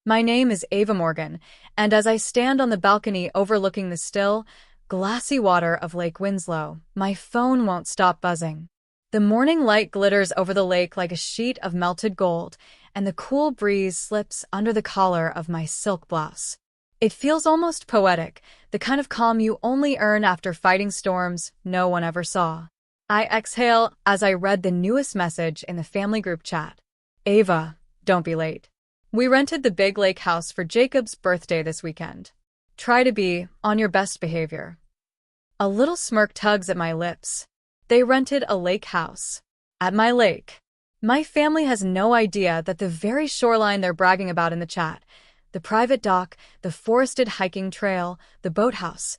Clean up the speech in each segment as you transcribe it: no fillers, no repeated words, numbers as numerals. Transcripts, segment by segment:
My name is Ava Morgan, and as I stand on the balcony overlooking the still, glassy water of Lake Winslow, my phone won't stop buzzing. The morning light glitters over the lake like a sheet of melted gold, and the cool breeze slips under the collar of my silk blouse. It feels almost poetic, the kind of calm you only earn after fighting storms no one ever saw. I exhale as I read the newest message in the family group chat. Ava, don't be late. We rented the big lake house for Jacob's birthday this weekend. Try to be on your best behavior. A little smirk tugs at my lips. They rented a lake house. At my lake. My family has no idea that the very shoreline they're bragging about in the chat, the private dock, the forested hiking trail, the boathouse,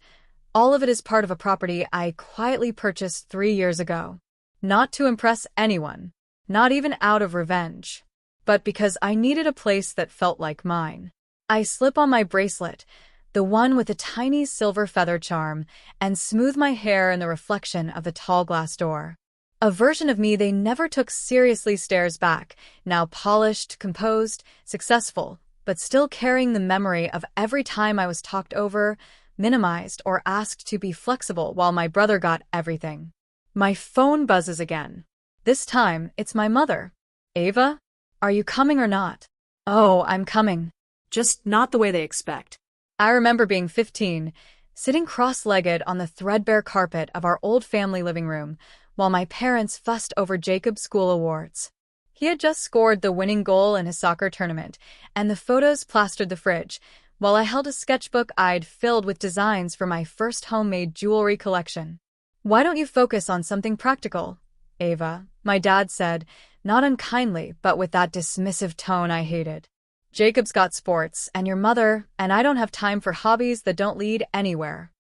all of it is part of a property I quietly purchased 3 years ago. Not to impress anyone, not even out of revenge, but because I needed a place that felt like mine. I slip on my bracelet, the one with a tiny silver feather charm, and smooth my hair in the reflection of the tall glass door. A version of me they never took seriously stares back, now polished, composed, successful, but still carrying the memory of every time I was talked over, minimized, or asked to be flexible while my brother got everything. My phone buzzes again. This time, it's my mother. Ava? Are you coming or not? Oh, I'm coming. Just not the way they expect. I remember being 15, sitting cross-legged on the threadbare carpet of our old family living room, while my parents fussed over Jacob's school awards. He had just scored the winning goal in his soccer tournament, and the photos plastered the fridge, while I held a sketchbook I'd filled with designs for my first homemade jewelry collection. Why don't you focus on something practical, Ava? My dad said, not unkindly, but with that dismissive tone I hated. Jacob's got sports, and your mother, and I don't have time for hobbies that don't lead anywhere.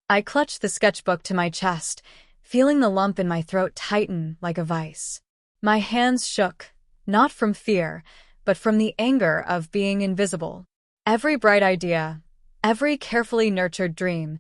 I clutched the sketchbook to my chest, feeling the lump in my throat tighten like a vice. My hands shook, not from fear, but from the anger of being invisible. Every bright idea, every carefully nurtured dream,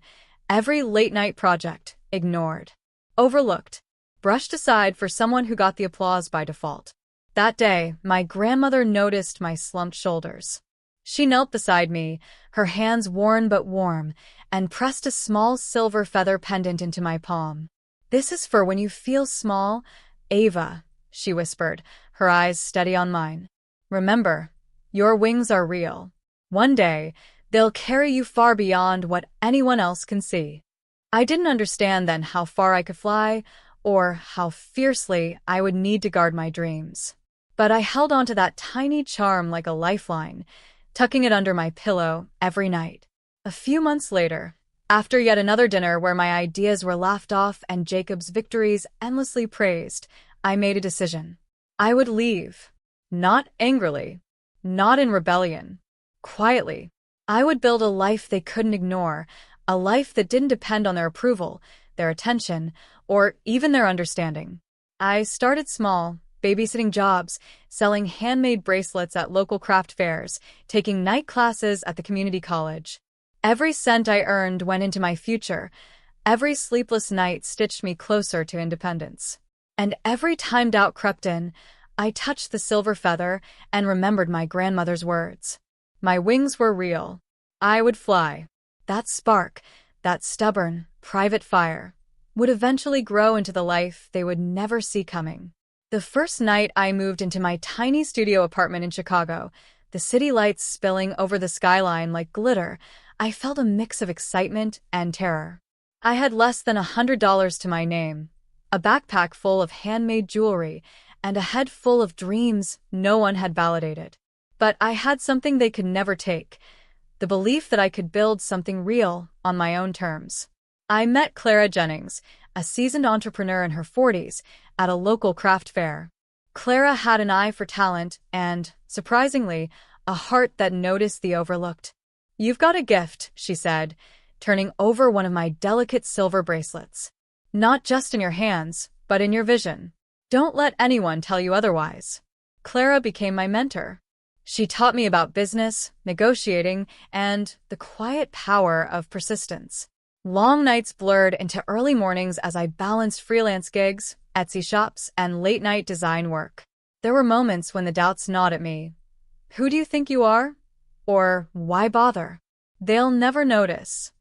every late-night project, ignored, overlooked, brushed aside for someone who got the applause by default. That day, my grandmother noticed my slumped shoulders. She knelt beside me, her hands worn but warm, and pressed a small silver feather pendant into my palm. This is for when you feel small, Ava, she whispered, her eyes steady on mine. Remember, your wings are real. One day, they'll carry you far beyond what anyone else can see. I didn't understand then how far I could fly, or how fiercely I would need to guard my dreams. But I held on to that tiny charm like a lifeline, tucking it under my pillow every night. A few months later, after yet another dinner where my ideas were laughed off and Jacob's victories endlessly praised, I made a decision. I would leave. Not angrily, not in rebellion. Quietly, I would build a life they couldn't ignore, a life that didn't depend on their approval, their attention, or even their understanding. I started small, babysitting jobs, selling handmade bracelets at local craft fairs, taking night classes at the community college. Every cent I earned went into my future. Every sleepless night stitched me closer to independence. And every time doubt crept in, I touched the silver feather and remembered my grandmother's words. My wings were real. I would fly. That spark, that stubborn, private fire, would eventually grow into the life they would never see coming. The first night I moved into my tiny studio apartment in Chicago, the city lights spilling over the skyline like glitter, I felt a mix of excitement and terror. I had less than $100 to my name, a backpack full of handmade jewelry, and a head full of dreams no one had validated. But I had something they could never take, the belief that I could build something real on my own terms. I met Clara Jennings, a seasoned entrepreneur in her 40s, at a local craft fair. Clara had an eye for talent and, surprisingly, a heart that noticed the overlooked. "You've got a gift," she said, turning over one of my delicate silver bracelets. "Not just in your hands, but in your vision. Don't let anyone tell you otherwise." Clara became my mentor. She taught me about business, negotiating, and the quiet power of persistence. Long nights blurred into early mornings as I balanced freelance gigs, Etsy shops, and late-night design work. There were moments when the doubts gnawed at me. "Who do you think you are? Or why bother? They'll never notice.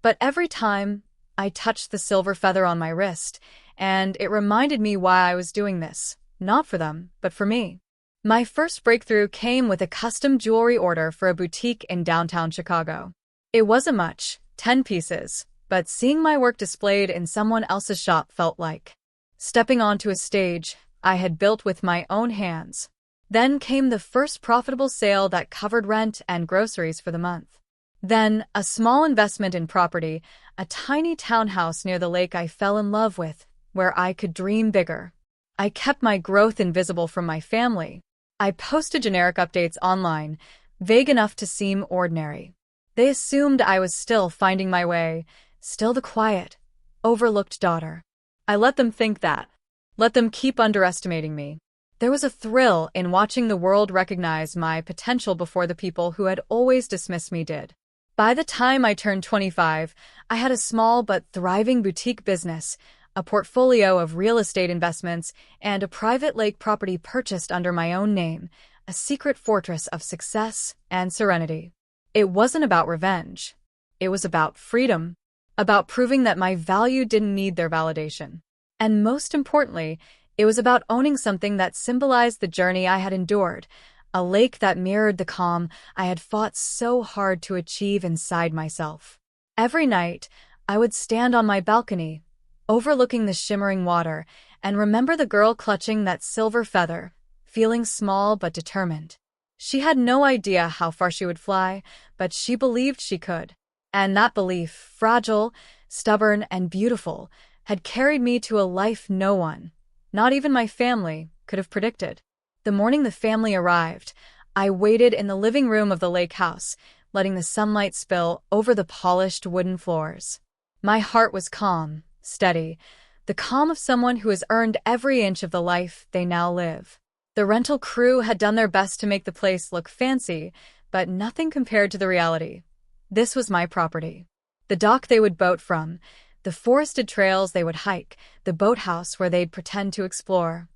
But every time I touched the silver feather on my wrist, and it reminded me why I was doing this, not for them, but for me. My first breakthrough came with a custom jewelry order for a boutique in downtown Chicago. It wasn't much, 10 pieces, but seeing my work displayed in someone else's shop felt like stepping onto a stage I had built with my own hands. Then came the first profitable sale that covered rent and groceries for the month. Then, a small investment in property, a tiny townhouse near the lake I fell in love with, where I could dream bigger. I kept my growth invisible from my family. I posted generic updates online, vague enough to seem ordinary. They assumed I was still finding my way, still the quiet, overlooked daughter. I let them think that. Let them keep underestimating me. There was a thrill in watching the world recognize my potential before the people who had always dismissed me did. By the time I turned 25, I had a small but thriving boutique business, a portfolio of real estate investments, and a private lake property purchased under my own name, a secret fortress of success and serenity. It wasn't about revenge. It was about freedom, about proving that my value didn't need their validation. And most importantly, it was about owning something that symbolized the journey I had endured, a lake that mirrored the calm I had fought so hard to achieve inside myself. Every night, I would stand on my balcony, overlooking the shimmering water, and remember the girl clutching that silver feather, feeling small but determined. She had no idea how far she would fly, but she believed she could. And that belief, fragile, stubborn, and beautiful, had carried me to a life no one, not even my family, could have predicted. The morning the family arrived, I waited in the living room of the lake house, letting the sunlight spill over the polished wooden floors. My heart was calm, steady, the calm of someone who has earned every inch of the life they now live. The rental crew had done their best to make the place look fancy, but nothing compared to the reality. This was my property. The dock they would boat from, the forested trails they would hike, the boathouse where they'd pretend to explore.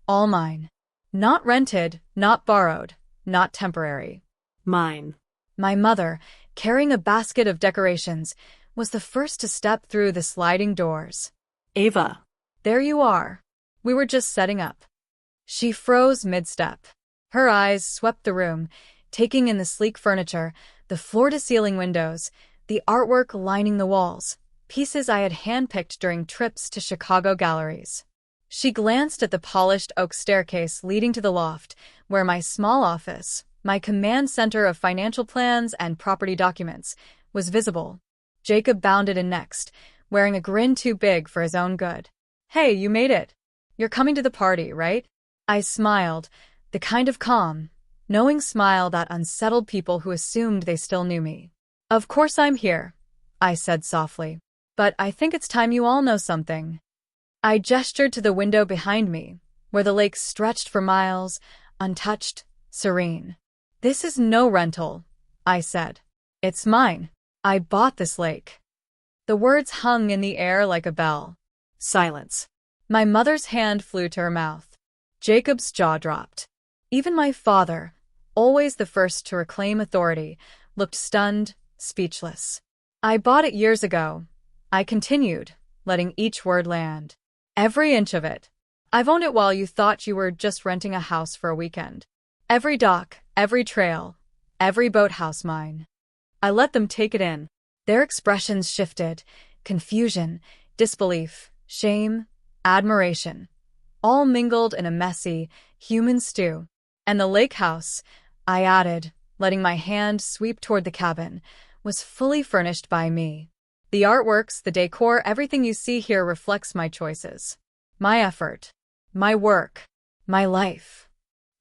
All mine. Not rented, not borrowed, not temporary. Mine. My mother, carrying a basket of decorations, was the first to step through the sliding doors. Ava. There you are. We were just setting up. She froze mid-step. Her eyes swept the room, taking in the sleek furniture, the floor-to-ceiling windows, the artwork lining the walls, pieces I had handpicked during trips to Chicago galleries. She glanced at the polished oak staircase leading to the loft, where my small office, my command center of financial plans and property documents, was visible. Jacob bounded in next, wearing a grin too big for his own good. "Hey, you made it. You're coming to the party, right?" I smiled, the kind of calm, knowing smile that unsettled people who assumed they still knew me. "Of course I'm here," I said softly. "But I think it's time you all know something." I gestured to the window behind me, where the lake stretched for miles, untouched, serene. "This is no rental," I said. "It's mine. I bought this lake." The words hung in the air like a bell. Silence. My mother's hand flew to her mouth. Jacob's jaw dropped. Even my father, always the first to reclaim authority, looked stunned, speechless. "I bought it years ago," I continued, letting each word land. "Every inch of it. I've owned it while you thought you were just renting a house for a weekend. Every dock, every trail, every boathouse mine." I let them take it in. Their expressions shifted: confusion, disbelief, shame, admiration, all mingled in a messy, human stew. "And the lake house," I added, letting my hand sweep toward the cabin, "was fully furnished by me. The artworks, the decor, everything you see here reflects my choices. My effort. My work. My life."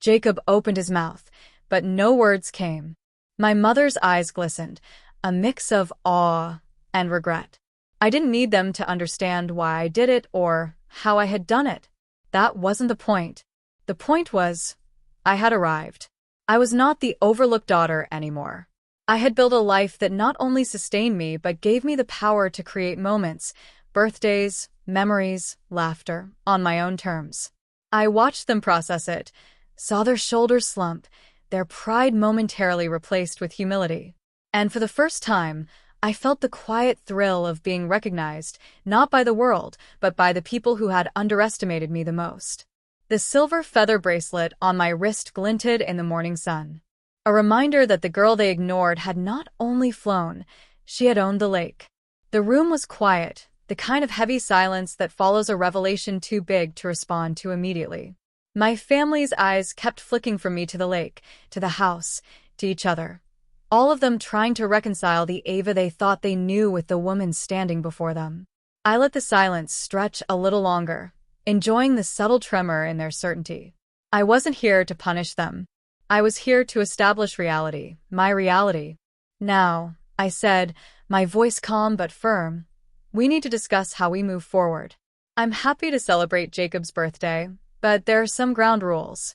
Jacob opened his mouth, but no words came. My mother's eyes glistened, a mix of awe and regret. I didn't need them to understand why I did it or how I had done it. That wasn't the point. The point was, I had arrived. I was not the overlooked daughter anymore. I had built a life that not only sustained me but gave me the power to create moments, birthdays, memories, laughter, on my own terms. I watched them process it, saw their shoulders slump, their pride momentarily replaced with humility. And for the first time, I felt the quiet thrill of being recognized, not by the world, but by the people who had underestimated me the most. The silver feather bracelet on my wrist glinted in the morning sun. A reminder that the girl they ignored had not only flown, she had owned the lake. The room was quiet, the kind of heavy silence that follows a revelation too big to respond to immediately. My family's eyes kept flicking from me to the lake, to the house, to each other. All of them trying to reconcile the Ava they thought they knew with the woman standing before them. I let the silence stretch a little longer, enjoying the subtle tremor in their certainty. I wasn't here to punish them. I was here to establish reality, my reality. Now, I said, my voice calm but firm, we need to discuss how we move forward. I'm happy to celebrate Jacob's birthday, but there are some ground rules.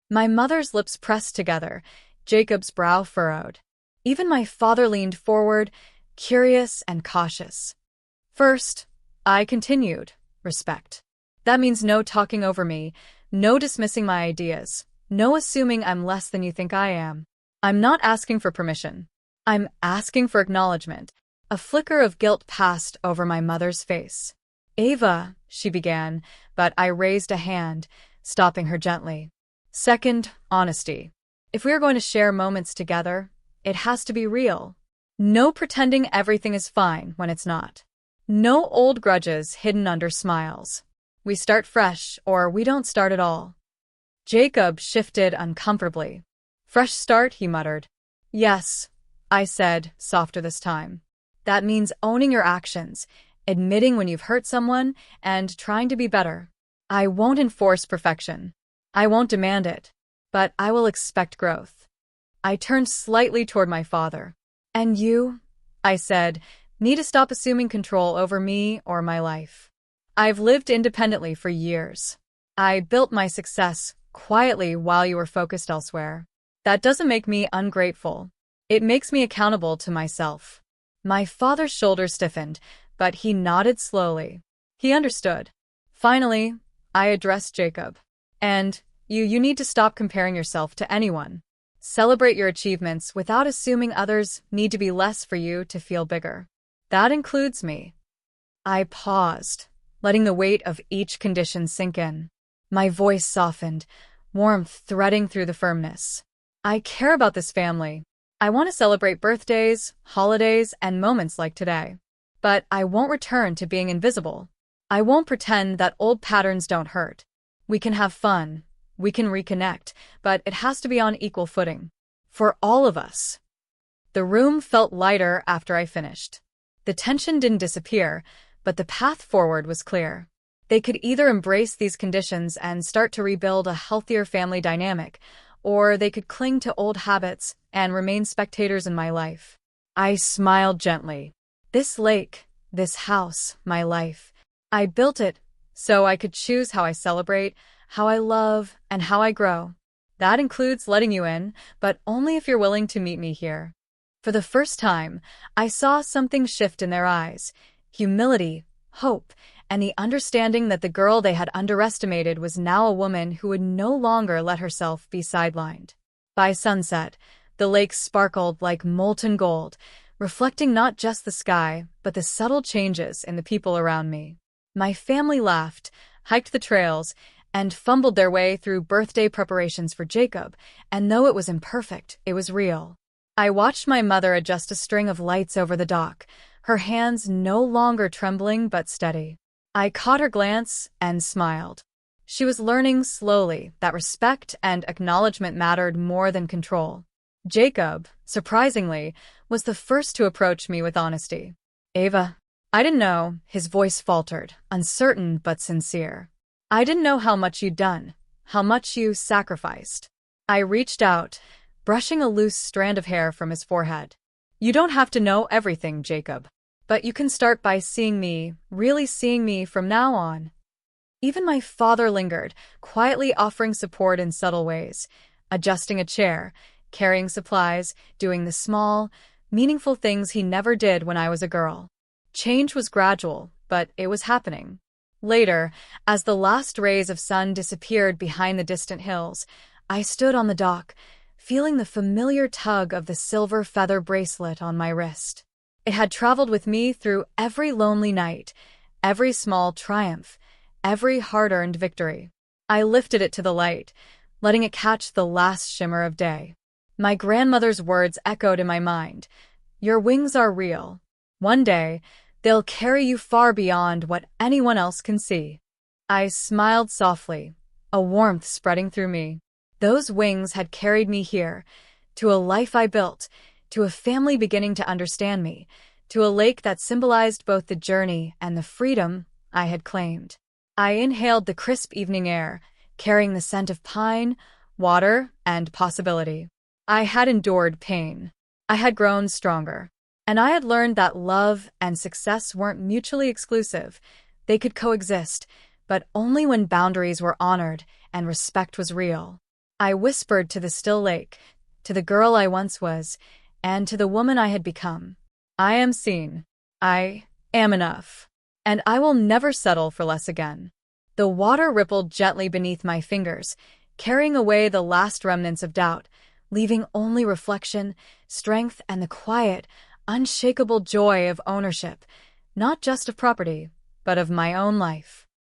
My mother's lips pressed together, Jacob's brow furrowed. Even my father leaned forward, curious and cautious. First, I continued, respect. That means no talking over me, no dismissing my ideas, no assuming I'm less than you think I am. I'm not asking for permission. I'm asking for acknowledgement. A flicker of guilt passed over my mother's face. Ava, she began, but I raised a hand, stopping her gently. Second, honesty. If we are going to share moments together, it has to be real. No pretending everything is fine when it's not. No old grudges hidden under smiles. We start fresh, or we don't start at all. Jacob shifted uncomfortably. Fresh start, he muttered. Yes, I said, softer this time. That means owning your actions, admitting when you've hurt someone, and trying to be better. I won't enforce perfection. I won't demand it. But I will expect growth. I turned slightly toward my father. And you, I said, need to stop assuming control over me or my life. I've lived independently for years. I built my success quietly while you were focused elsewhere. That doesn't make me ungrateful. It makes me accountable to myself. My father's shoulders stiffened, but he nodded slowly. He understood. Finally, I addressed Jacob. And you need to stop comparing yourself to anyone. Celebrate your achievements without assuming others need to be less for you to feel bigger. That includes me. I paused, letting the weight of each condition sink in. My voice softened, warmth threading through the firmness. I care about this family. I want to celebrate birthdays, holidays, and moments like today. But I won't return to being invisible. I won't pretend that old patterns don't hurt. We can have fun. We can reconnect, but it has to be on equal footing. For all of us. The room felt lighter after I finished. The tension didn't disappear, but the path forward was clear. They could either embrace these conditions and start to rebuild a healthier family dynamic, or they could cling to old habits and remain spectators in my life. I smiled gently. This lake, this house, my life. I built it so I could choose how I celebrate, how I love, and how I grow. That includes letting you in, but only if you're willing to meet me here. For the first time, I saw something shift in their eyes. Humility, hope, and the understanding that the girl they had underestimated was now a woman who would no longer let herself be sidelined. By sunset, the lake sparkled like molten gold, reflecting not just the sky, but the subtle changes in the people around me. My family laughed, hiked the trails, and fumbled their way through birthday preparations for Jacob, and though it was imperfect, it was real. I watched my mother adjust a string of lights over the dock, her hands no longer trembling but steady. I caught her glance and smiled. She was learning slowly that respect and acknowledgement mattered more than control. Jacob, surprisingly, was the first to approach me with honesty. Ava, I didn't know, his voice faltered, uncertain but sincere. I didn't know how much you'd done, how much you sacrificed. I reached out, brushing a loose strand of hair from his forehead. You don't have to know everything, Jacob. But you can start by seeing me, really seeing me from now on. Even my father lingered, quietly offering support in subtle ways, adjusting a chair, carrying supplies, doing the small, meaningful things he never did when I was a girl. Change was gradual, but it was happening. Later, as the last rays of sun disappeared behind the distant hills, I stood on the dock, feeling the familiar tug of the silver feather bracelet on my wrist. It had traveled with me through every lonely night, every small triumph, every hard-earned victory. I lifted it to the light, letting it catch the last shimmer of day. My grandmother's words echoed in my mind. Your wings are real. One day, they'll carry you far beyond what anyone else can see. I smiled softly, a warmth spreading through me. Those wings had carried me here, to a life I built, to a family beginning to understand me, to a lake that symbolized both the journey and the freedom I had claimed. I inhaled the crisp evening air, carrying the scent of pine, water, and possibility. I had endured pain. I had grown stronger. And I had learned that love and success weren't mutually exclusive. They could coexist, but only when boundaries were honored and respect was real. I whispered to the still lake, to the girl I once was, and to the woman I had become. I am seen. I am enough. And I will never settle for less again. The water rippled gently beneath my fingers, carrying away the last remnants of doubt, leaving only reflection, strength, and the quiet, unshakable joy of ownership, not just of property, but of my own life.